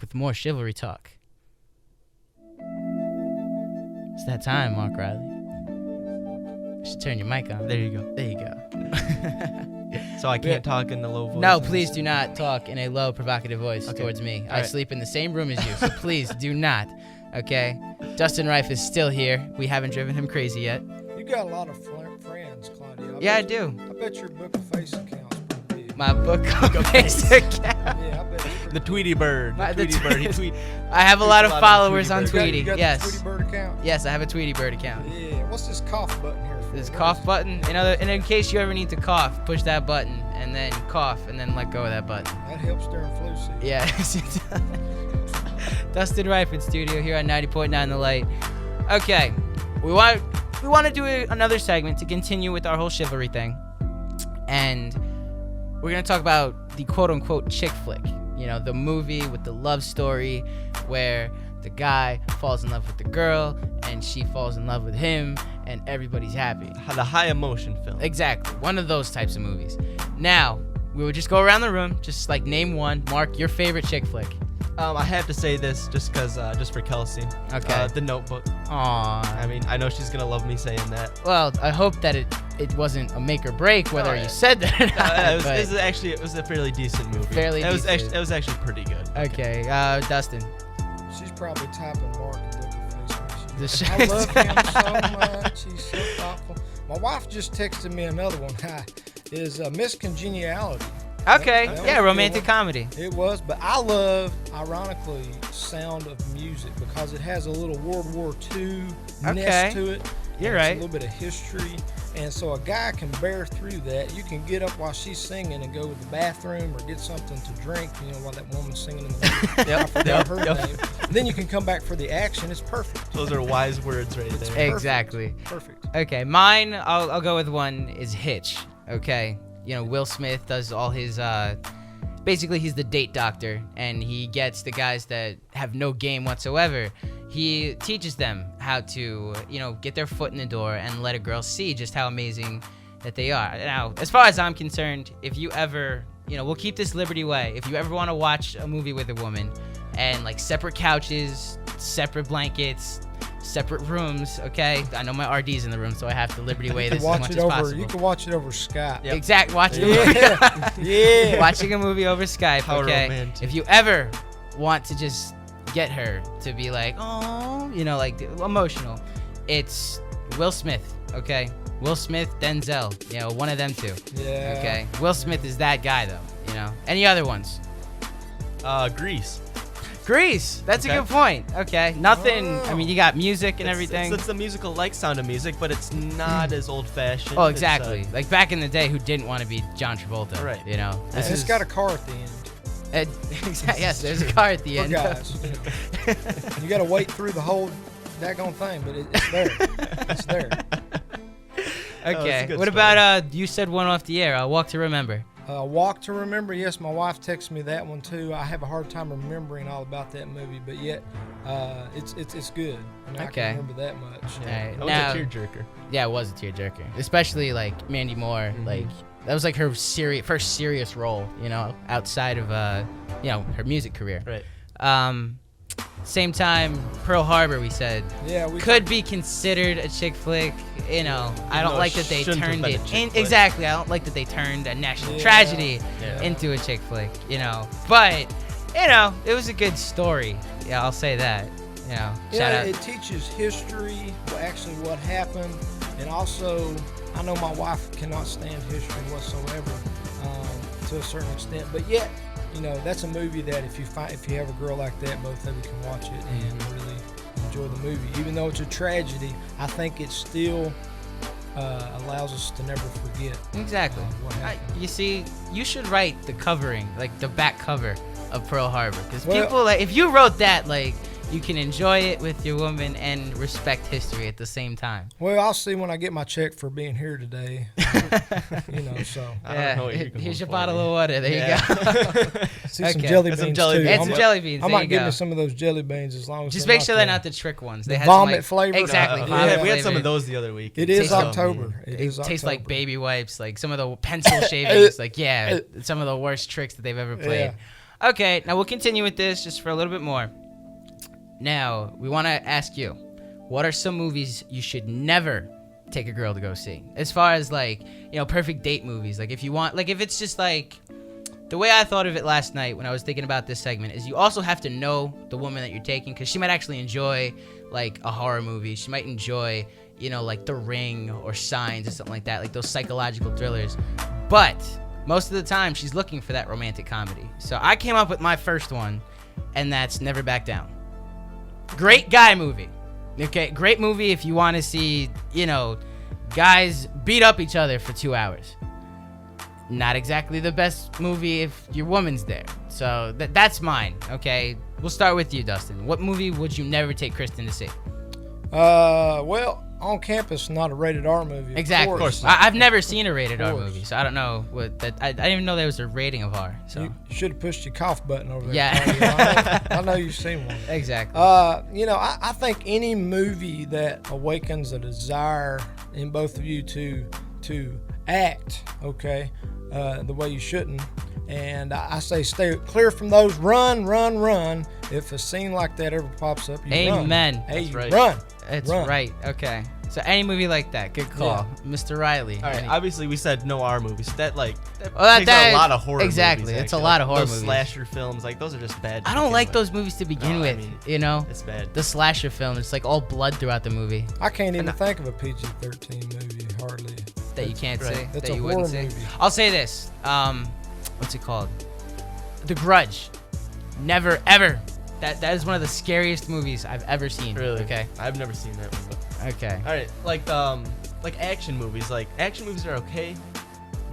back with more chivalry talk. It's that time, Mark Riley. You should turn your mic on. There you go. There you go. So I can't talk in the low voice? No, please do not talk in a low, provocative voice towards me. All I right. sleep in the same room as you, so please do not. Okay? Dustin Rife is still here. We haven't driven him crazy yet. You got a lot of friends, Claudia. Yeah, I do. I bet your book of face account's pretty big. My book of face account. Yeah, I bet it's pretty The Tweety Bird. My- The the Tweety Bird. He Tweety- tweet. I have a Tweets lot of a lot on followers on Tweety big. Tweety. You got Yes. the Tweety Bird account? Yes, I have a Tweety Bird account. Yeah. What's this cough button here for? This What cough is- button, and in case you ever need to cough, push that button and then cough and then let go of that button. That helps during flu season. Yes, it does. Dustin Rife in studio here on 90.9 The Light. Okay, we want to do another segment to continue with our whole chivalry thing, and we're gonna talk about the quote-unquote chick flick. You know, the movie with the love story where the guy falls in love with the girl and she falls in love with him and everybody's happy. The high emotion film. Exactly. One of those types of movies. Now, we would just go around the room, just like name one. Mark, your favorite chick flick. I have to say this just for Kelsey. Okay. The Notebook. Aww. I mean, I know she's gonna love me saying that. Well, I hope that it wasn't a make or break whether yeah. you said that or not. but- It was a fairly decent movie. Fairly it was decent. It was actually pretty good. Okay, Dustin. She's probably typing Mark a book of The face. I love him so much. He's so thoughtful. My wife just texted me another one. Is Miss Congeniality. Okay, That was yeah, a good romantic one. comedy. It was, but I love, ironically, Sound of Music because it has a little World War II Okay. nest to it. You're and right. It's a little bit of history. And so a guy can bear through that. You can get up while she's singing and go to the bathroom or get something to drink, you know, while that woman's singing in the bathroom. I forgot her name. And then you can come back for the action. It's perfect. Those are wise words right there. Perfect. Exactly. Perfect. Okay, mine, I'll go with one, is Hitch. Okay, you know, Will Smith does all his, basically he's the date doctor, and he gets the guys that have no game whatsoever. He teaches them how to, you know, get their foot in the door and let a girl see just how amazing that they are. Now, as far as I'm concerned, if you ever, you know, we'll keep this Liberty Way. If you ever want to watch a movie with a woman and like separate couches, separate blankets, separate rooms, okay? I know my RD's in the room, so I have to Liberty Way this as much as possible. You can watch it over Skype. Yep. Exact. Watching a movie. Yeah. Watching a movie over Skype. How okay. romantic. If you ever want to just get her to be like, oh, you know, like emotional, it's Will Smith. Okay. Will Smith, Denzel. You know, one of them two. Yeah. Okay. Will Smith is that guy though. You know. Any other ones? Grease. Grease. That's Okay. a good point. Okay. Nothing. I mean, you got music and everything. It's the musical like Sound of Music, but it's not as old fashioned. Oh, exactly. Like back in the day, who didn't want to be John Travolta? Right. You know. And it's got a car at the end. Yes, there's a car at the For end. guys. You got to wait through the whole daggone thing, but it's there. It's there. Okay. good What story. about you said one off the air? Walk to Remember. Walk to Remember. Yes, my wife texted me that one too. I have a hard time remembering all about that movie, but yet it's good. I mean, I Okay. can remember that much. All right. That was Now, a tearjerker. yeah, it was a tearjerker, especially like Mandy Moore. Like that was like her first serious role, you know, outside of you know, her music career. Right. Same time, Pearl Harbor. We said Yeah, we could be considered a chick flick. You know, I don't No, like that they shouldn't have turned been a it. chick flick. Exactly, I don't like that they turned a national Yeah. tragedy Yeah. into a chick flick. You know, but you know, it was a good story. Yeah, I'll say that. You know, shout out. It teaches history, actually what happened, and also I know my wife cannot stand history whatsoever to a certain extent, but yet, you know, that's a movie that if you have a girl like that, both of you can watch it and really enjoy the movie. Even though it's a tragedy, I think it still allows us to never forget. Exactly. What happened. You see, you should write the covering, like the back cover of Pearl Harbor, because Well- people like if you wrote that, like you can enjoy it with your woman and respect history at the same time. Well, I'll see when I get my check for being here today. You know, so I don't know what you're here's going your for, bottle man. of water. There Yeah. you go. see some Okay. jelly There's beans some jelly too. beans. And some jelly beans. I There might you give go. me some of those jelly beans as long as Just they're make sure they're the- not the trick ones. They the had some, vomit like, flavor. Exactly. Yeah. We had some flavor. of those the other week. It is tastes October. It It is tastes like October. baby wipes, like some of the pencil shavings. Like, yeah, some of the worst tricks that they've ever played. Okay, now we'll continue with this just for a little bit more. Now, we want to ask you, what are some movies you should never take a girl to go see? As far as, like, you know, perfect date movies. Like, if you want, like, if it's just, like, the way I thought of it last night when I was thinking about this segment is you also have to know the woman that you're taking, because she might actually enjoy, like, a horror movie. She might enjoy, you know, like The Ring or Signs or something like that, like those psychological thrillers. But most of the time, she's looking for that romantic comedy. So I came up with my first one, and that's Never Back Down. Great guy movie. Okay, great movie if you want to see, you know, guys beat up each other for 2 hours. Not exactly the best movie if your woman's there. So that's mine, okay? We'll start with you, Dustin. What movie would you never take Kristen to see? Well, On Campus, not a rated R movie. Exactly. Of course not. I've never seen a rated R course. movie, so I don't know what that. I didn't even know there was a rating of R. So You should have pushed your cough button over there. Yeah. I know you've seen one. exactly. You know, I think any movie that awakens a desire in both of you to act, okay, the way you shouldn't. And I say stay clear from those. Run. If a scene like that ever pops up, you run. Amen. Hey, That's right. run. It's run. right. Okay. So any movie like that, good call, Mr. Riley. All right, obviously we said no R movies. That Well, takes out a lot of horror exactly. movies. It's a actually. lot of horror those movies. slasher films, like those are just bad. to I don't begin like with. those movies to begin No, I with. mean, You know, It's bad. the slasher film. It's like all blood throughout the movie I can't even think of a PG-13 movie hardly. that you can't right. see. That's that a you wouldn't horror see. movie. I'll say this. What's it called? The Grudge. Never ever. That is one of the scariest movies I've ever seen. Really? Okay. I've never seen that one. But. Okay. All right, like action movies. Like action movies are okay,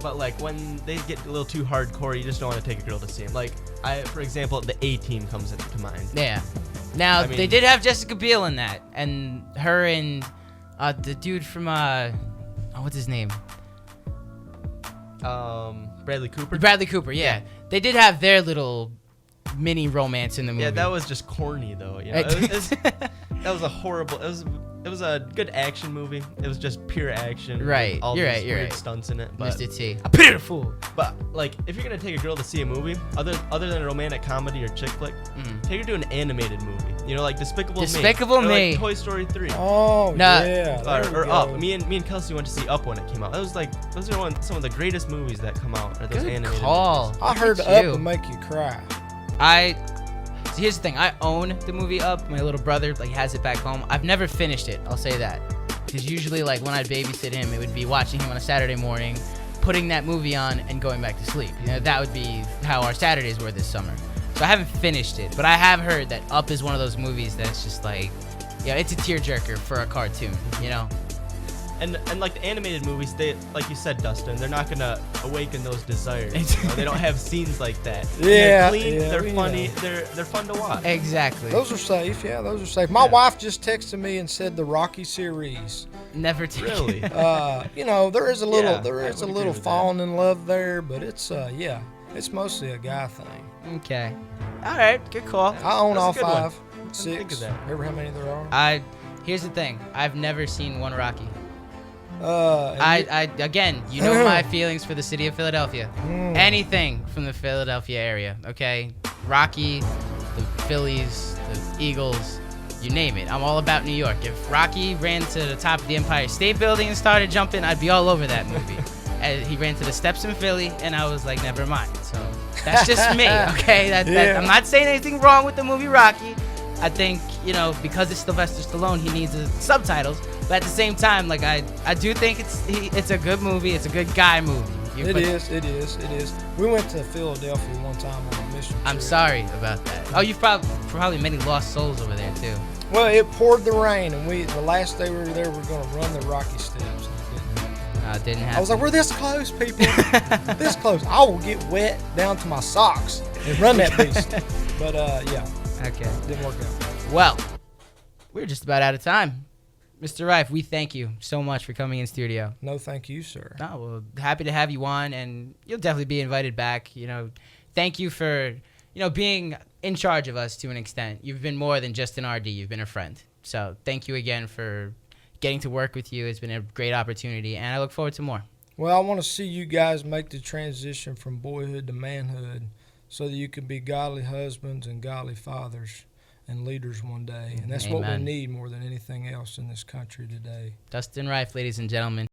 but like when they get a little too hardcore, you just don't want to take a girl to see them. Like for example, the A-Team comes into mind. Yeah. Now I mean- they did have Jessica Biel in that, and her and the dude from what's his name? Bradley Cooper. Bradley Cooper. Yeah. They did have their little mini romance in the movie. Yeah, that was just corny though. You know, that was a horrible. It was a good action movie. It was just pure action. Right, All you're these right, you're weird right. stunts in it. But, Mr. T. A pitiful. but like, if you're gonna take a girl to see a movie, other than a romantic comedy or chick flick, take her to an animated movie. You know, like Despicable Me. Despicable or Me. Like Toy Story 3. Oh, Nah. yeah. there we Or go. Up. Me and Kelsey went to see Up when it came out. That was like those are some of the greatest movies that come out. Are those Good animated call. I heard Look Up at you. will make you cry. So here's the thing. I own the movie Up. My little brother has it back home. I've never finished it. I'll say that. Because usually when I'd babysit him, it would be watching him on a Saturday morning, putting that movie on, and going back to sleep. You know, that would be how our Saturdays were this summer. So I haven't finished it, but I have heard that Up is one of those movies that's just like, yeah, it's a tearjerker for a cartoon. You know. And like the animated movies, they, like you said, Dustin, they're not gonna awaken those desires. You know? They don't have scenes like that. Yeah, They're clean. yeah, They're yeah. funny. They're fun to watch. Exactly. Those are safe. Yeah, those are safe. My wife just texted me and said the Rocky series. Never take Really? You know, there is a little, Yeah, there I is a would agree little with that. falling in love there, but it's yeah, it's mostly a guy thing. Okay. All right. Good call. I own That's a all good one. 5, think 6. of that. Remember how many there are? Here's the thing. I've never seen one Rocky. And Again, you know my feelings for the city of Philadelphia. Mm. Anything from the Philadelphia area, okay? Rocky, the Phillies, the Eagles, you name it. I'm all about New York. If Rocky ran to the top of the Empire State Building and started jumping, I'd be all over that movie. And he ran to the steps in Philly, and I was like, never mind. So that's just me, okay? Yeah. I'm not saying anything wrong with the movie Rocky. I think, you know, because it's Sylvester Stallone, he needs the subtitles. But at the same time, like I do think it's a good movie. It's a good guy movie. It is. We went to Philadelphia one time on a mission. I'm trip. sorry about that. Oh, you've probably many lost souls over there too. Well, it poured the rain, and the last day we were there, we were going to run the Rocky steps. And it didn't happen. It didn't happen. I was like, we're this close, people. This close. I will get wet down to my socks and run that beast. But yeah, okay. didn't work out. Well, we're just about out of time. Mr. Rife, we thank you so much for coming in studio. No, thank you, sir. No, well, happy to have you on, and you'll definitely be invited back. You know, thank you for, you know, being in charge of us to an extent. You've been more than just an RD. You've been a friend. So thank you again for getting to work with you. It's been a great opportunity, and I look forward to more. Well, I want to see you guys make the transition from boyhood to manhood so that you can be godly husbands and godly fathers and leaders one day. And that's what we Amen. need more than anything else in this country today. Dustin Rife, ladies and gentlemen.